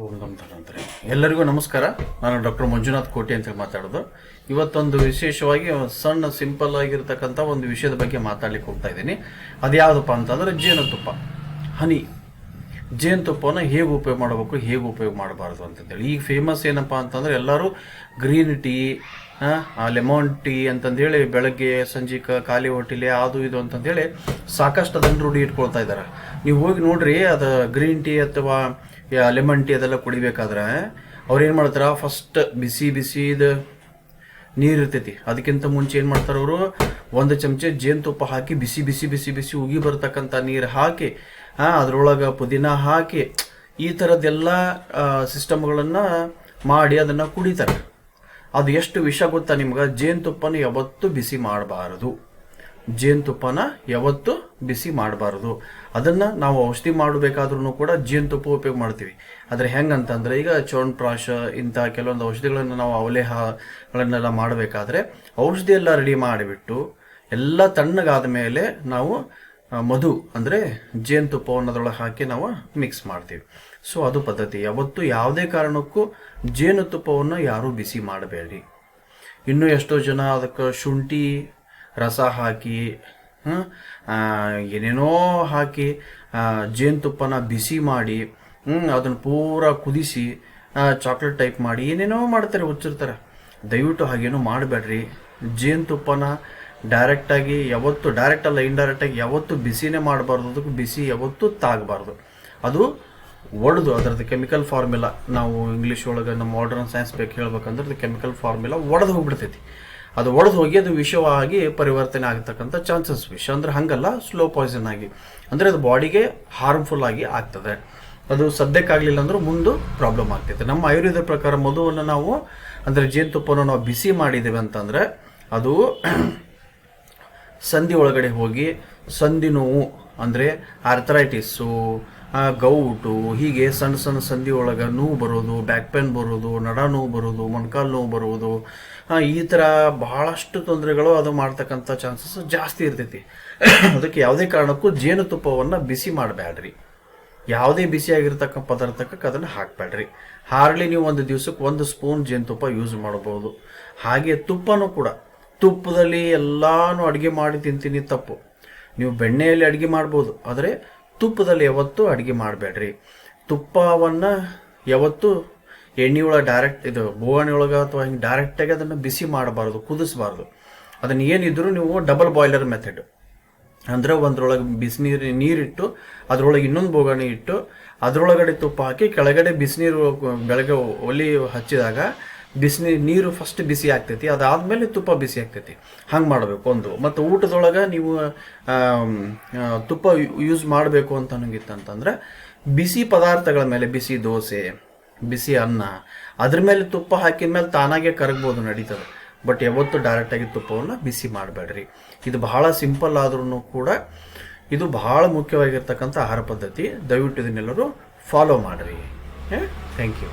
ಓಂ ನಮಃ ಧನ್ವಂತರಿ. ಎಲ್ಲರಿಗೂ ನಮಸ್ಕಾರ. ನಾನು ಡಾಕ್ಟರ್ ಮಂಜುನಾಥ್ ಕೋಟಿ ಅಂತ ಮಾತಾಡೋದು. ಇವತ್ತೊಂದು ವಿಶೇಷವಾಗಿ ಸಣ್ಣ ಸಿಂಪಲ್ ಆಗಿರ್ತಕ್ಕಂಥ ಒಂದು ವಿಷಯದ ಬಗ್ಗೆ ಮಾತಾಡ್ಲಿಕ್ಕೆ ಹೋಗ್ತಾ ಇದ್ದೀನಿ. ಅದು ಯಾವುದಪ್ಪ ಅಂತಂದರೆ ಜೇನುತುಪ್ಪ, ಹನಿ. ಜೇನುತುಪ್ಪನ ಹೇಗೆ ಉಪಯೋಗ ಮಾಡಬೇಕು, ಹೇಗೆ ಉಪಯೋಗ ಮಾಡಬಾರ್ದು ಅಂತಂದೇಳಿ. ಈಗ ಫೇಮಸ್ ಏನಪ್ಪ ಅಂತಂದರೆ ಎಲ್ಲರೂ ಗ್ರೀನ್ ಟೀ, ಲೆಮನ್ ಟೀ ಅಂತಂದೇಳಿ ಬೆಳಗ್ಗೆ ಸಂಜೆಗೆ ಖಾಲಿ ಹೊಟ್ಟಿಲೆ ಅದು ಇದು ಅಂತಂದೇಳಿ ಸಾಕಷ್ಟು ಅದನ್ನು ರೂಢಿ ಇಟ್ಕೊಳ್ತಾ ಇದ್ದಾರೆ. ನೀವು ಹೋಗಿ ನೋಡ್ರಿ, ಅದು ಗ್ರೀನ್ ಟೀ ಅಥವಾ ಲೆಮನ್ ಟೀ ಅದೆಲ್ಲ ಕುಡಿಬೇಕಾದ್ರೆ ಅವ್ರು ಏನು ಮಾಡ್ತಾರೆ, ಫಸ್ಟ್ ಬಿಸಿದು ನೀರು ಇರ್ತೈತಿ. ಅದಕ್ಕಿಂತ ಮುಂಚೆ ಏನು ಮಾಡ್ತಾರೆ ಅವರು, ಒಂದು ಚಮಚೆ ಜೇನುತುಪ್ಪ ಹಾಕಿ ಬಿಸಿ ಉಗಿ ಬರ್ತಕ್ಕಂಥ ನೀರು ಹಾಕಿ ಅದರೊಳಗೆ ಪುದೀನ ಹಾಕಿ ಈ ಥರದ್ದೆಲ್ಲ ಸಿಸ್ಟಮ್ಗಳನ್ನು ಮಾಡಿ ಅದನ್ನು ಕುಡಿತಾರೆ. ಅದು ಎಷ್ಟು ವಿಷ ಗೊತ್ತಾ ನಿಮ್ಗೆ? ಜೇನುತುಪ್ಪನ ಯಾವತ್ತೂ ಬಿಸಿ ಮಾಡಬಾರದು. ಜೇನುತುಪ್ಪನ ಯಾವತ್ತೂ ಬಿಸಿ ಮಾಡಬಾರ್ದು. ಅದನ್ನು ನಾವು ಔಷಧಿ ಮಾಡಬೇಕಾದ್ರೂ ಕೂಡ ಜೇನುತುಪ್ಪ ಉಪಯೋಗ ಮಾಡ್ತೀವಿ. ಆದರೆ ಹೆಂಗಂತಂದರೆ, ಈಗ ಚ್ಯವನಪ್ರಾಶ ಇಂಥ ಕೆಲವೊಂದು ಔಷಧಿಗಳನ್ನು ನಾವು ಅವಲೇಹಗಳನ್ನೆಲ್ಲ ಮಾಡಬೇಕಾದ್ರೆ ಔಷಧಿ ಎಲ್ಲ ರೆಡಿ ಮಾಡಿಬಿಟ್ಟು ಎಲ್ಲ ತಣ್ಣಗಾದ ಮೇಲೆ ನಾವು ಮಧು ಅಂದರೆ ಜೇನುತುಪ್ಪವನ್ನು ಅದರೊಳಗೆ ಹಾಕಿ ನಾವು ಮಿಕ್ಸ್ ಮಾಡ್ತೀವಿ. ಸೊ ಅದು ಪದ್ಧತಿ. ಯಾವತ್ತೂ ಯಾವುದೇ ಕಾರಣಕ್ಕೂ ಜೇನುತುಪ್ಪವನ್ನು ಯಾರೂ ಬಿಸಿ ಮಾಡಬೇಡಿ. ಇನ್ನೂ ಎಷ್ಟೋ ಜನ ಅದಕ್ಕೆ ಶುಂಠಿ ರಸ ಹಾಕಿ ಏನೇನೋ ಹಾಕಿ ಜೇನುತುಪ್ಪನ ಬಿಸಿ ಮಾಡಿ ಅದನ್ನು ಪೂರ ಕುದಿಸಿ ಚಾಕ್ಲೇಟ್ ಟೈಪ್ ಮಾಡಿ ಏನೇನೋ ಮಾಡ್ತಾರೆ, ಹುಚ್ಚಿರ್ತಾರೆ. ದಯವಿಟ್ಟು ಹಾಗೇನೂ ಮಾಡಬೇಡ್ರಿ. ಜೇನುತುಪ್ಪನ ಡೈರೆಕ್ಟಾಗಿ ಯಾವತ್ತು, ಡೈರೆಕ್ಟ್ ಅಲ್ಲ ಇಂಡೈರೆಕ್ಟಾಗಿ ಯಾವತ್ತೂ ಬಿಸಿನೇ ಮಾಡಬಾರ್ದು. ಅದಕ್ಕೆ ಬಿಸಿ ಯಾವತ್ತೂ ತಾಗಬಾರ್ದು. ಅದು ಒಡೆದು ಅದರದ್ದು ಕೆಮಿಕಲ್ ಫಾರ್ಮುಲಾ, ನಾವು ಇಂಗ್ಲೀಷ್ ಒಳಗೆ ನಮ್ಮ ಮಾಡರ್ನ್ ಸೈನ್ಸ್ ಬೇಕು ಹೇಳ್ಬೇಕಂದ್ರೆ ಅದು ಕೆಮಿಕಲ್ ಫಾರ್ಮುಲಾ ಒಡೆದು ಹೋಗ್ಬಿಡ್ತೈತಿ. ಅದು ಒಡೆದು ಹೋಗಿ ಅದು ವಿಷವಾಗಿ ಪರಿವರ್ತನೆ ಆಗತಕ್ಕಂಥ ಚಾನ್ಸಸ್. ವಿಷ ಅಂದರೆ ಹಾಗಲ್ಲ, ಸ್ಲೋ ಪಾಯ್ಸನ್ ಆಗಿ, ಅಂದರೆ ಅದು ಬಾಡಿಗೆ ಹಾರ್ಮ್ಫುಲ್ ಆಗಿ ಆಗ್ತದೆ. ಅದು ಸದ್ಯಕ್ಕಾಗಲಿಲ್ಲ ಅಂದ್ರೆ ಮುಂದೆ ಪ್ರಾಬ್ಲಮ್ ಆಗ್ತೈತೆ. ನಮ್ಮ ಆಯುರ್ವೇದ ಪ್ರಕಾರ ಮಧುವನ್ನು ನಾವು, ಅಂದರೆ ಜೇನುತುಪ್ಪನ ನಾವು ಬಿಸಿ ಮಾಡಿದ್ದೇವೆ ಅಂತಂದರೆ ಅದು ಸಂಧಿ ಒಳಗಡೆ ಹೋಗಿ ಸಂಧಿ ನೋವು ಅಂದರೆ ಆರ್ಥರೈಟಿಸು, ಗೌಟು, ಹೀಗೆ ಸಣ್ಣ ಸಣ್ಣ ಸಂಧಿ ಒಳಗೆ ನೋವು ಬರೋದು, ಬ್ಯಾಕ್ ಪೇನ್ ಬರೋದು, ನಡ ನೋವು ಬರೋದು, ಮೊಣಕಾಲು ನೋವು ಬರೋದು, ಈ ಥರ ಬಹಳಷ್ಟು ತೊಂದರೆಗಳು ಅದು ಮಾಡ್ತಕ್ಕಂಥ ಚಾನ್ಸಸ್ ಜಾಸ್ತಿ ಇರ್ತೈತಿ. ಅದಕ್ಕೆ ಯಾವುದೇ ಕಾರಣಕ್ಕೂ ಜೇನುತುಪ್ಪವನ್ನು ಬಿಸಿ ಮಾಡಬೇಡ್ರಿ. ಯಾವುದೇ ಬಿಸಿಯಾಗಿರ್ತಕ್ಕ ಪದಾರ್ಥಕ್ಕೆ ಅದನ್ನು ಹಾಕಬೇಡ್ರಿ. ಹಾರ್ಡ್ಲಿ ನೀವು ಒಂದು ದಿವ್ಸಕ್ಕೆ 1 ಸ್ಪೂನ್ ಜೇನುತುಪ್ಪ ಯೂಸ್ ಮಾಡ್ಬೋದು. ಹಾಗೆ ತುಪ್ಪನೂ ಕೂಡ, ತುಪ್ಪದಲ್ಲಿ ಎಲ್ಲಾನು ಅಡುಗೆ ಮಾಡಿ ತಿಂತೀನಿ ತಪ್ಪು. ನೀವು ಬೆಣ್ಣೆಯಲ್ಲಿ ಅಡುಗೆ ಮಾಡ್ಬೋದು, ಆದರೆ ತುಪ್ಪದಲ್ಲಿ ಯಾವತ್ತೂ ಅಡುಗೆ ಮಾಡಬೇಡ್ರಿ. ತುಪ್ಪವನ್ನು ಯಾವತ್ತೂ ಎಣ್ಣೆಯೊಳಗೆ ಡೈರೆಕ್ಟ್, ಇದು ಬೋಗಣಿ ಒಳಗೆ ಅಥವಾ ಹಿಂಗೆ ಡೈರೆಕ್ಟಾಗಿ ಅದನ್ನು ಬಿಸಿ ಮಾಡಬಾರ್ದು, ಕುದಿಸಬಾರ್ದು. ಅದನ್ನು ಏನಿದ್ರು ನೀವು ಡಬಲ್ ಬಾಯ್ಲರ್ ಮೆಥಡ್ ಅಂದರೆ ಒಂದ್ರೊಳಗೆ ನೀರಿಟ್ಟು ಅದರೊಳಗೆ ಇನ್ನೊಂದು ಬೋಗಣಿ ಇಟ್ಟು ಅದರೊಳಗಡೆ ತುಪ್ಪ ಹಾಕಿ ಕೆಳಗಡೆ ಬಿಸಿನೀರು ಬೆಳಗ್ಗೆ ಒಲಿ ಹಚ್ಚಿದಾಗ ನೀರು ಫಸ್ಟ್ ಬಿಸಿ ಆಗ್ತೈತಿ, ಅದಾದಮೇಲೆ ತುಪ್ಪ ಬಿಸಿ ಆಗ್ತೈತಿ. ಹಂಗೆ ಮಾಡಬೇಕು ಒಂದು. ಮತ್ತು ಊಟದೊಳಗೆ ನೀವು ತುಪ್ಪ ಯೂಸ್ ಮಾಡಬೇಕು ಅಂತ ಅನ್ನಂಗಿತ್ತಂತಂದ್ರೆ ಬಿಸಿ ಪದಾರ್ಥಗಳ ಮೇಲೆ, ಬಿಸಿ ದೋಸೆ, ಬಿಸಿ ಅನ್ನ, ಅದ್ರ ಮೇಲೆ ತುಪ್ಪ ಹಾಕಿದ ಮೇಲೆ ತಾನಾಗೆ ಕರಗ್ಬೋದು, ನಡೀತದೆ. ಬಟ್ ಯಾವತ್ತೂ ಡೈರೆಕ್ಟಾಗಿ ತುಪ್ಪವನ್ನು ಬಿಸಿ ಮಾಡಬೇಡ್ರಿ. ಇದು ಬಹಳ ಸಿಂಪಲ್ ಆದ್ರೂ ಕೂಡ ಇದು ಬಹಳ ಮುಖ್ಯವಾಗಿರ್ತಕ್ಕಂಥ ಆಹಾರ ಪದ್ಧತಿ. ದಯವಿಟ್ಟು ಇದನ್ನೆಲ್ಲರೂ ಫಾಲೋ ಮಾಡಿರಿ. Thank you.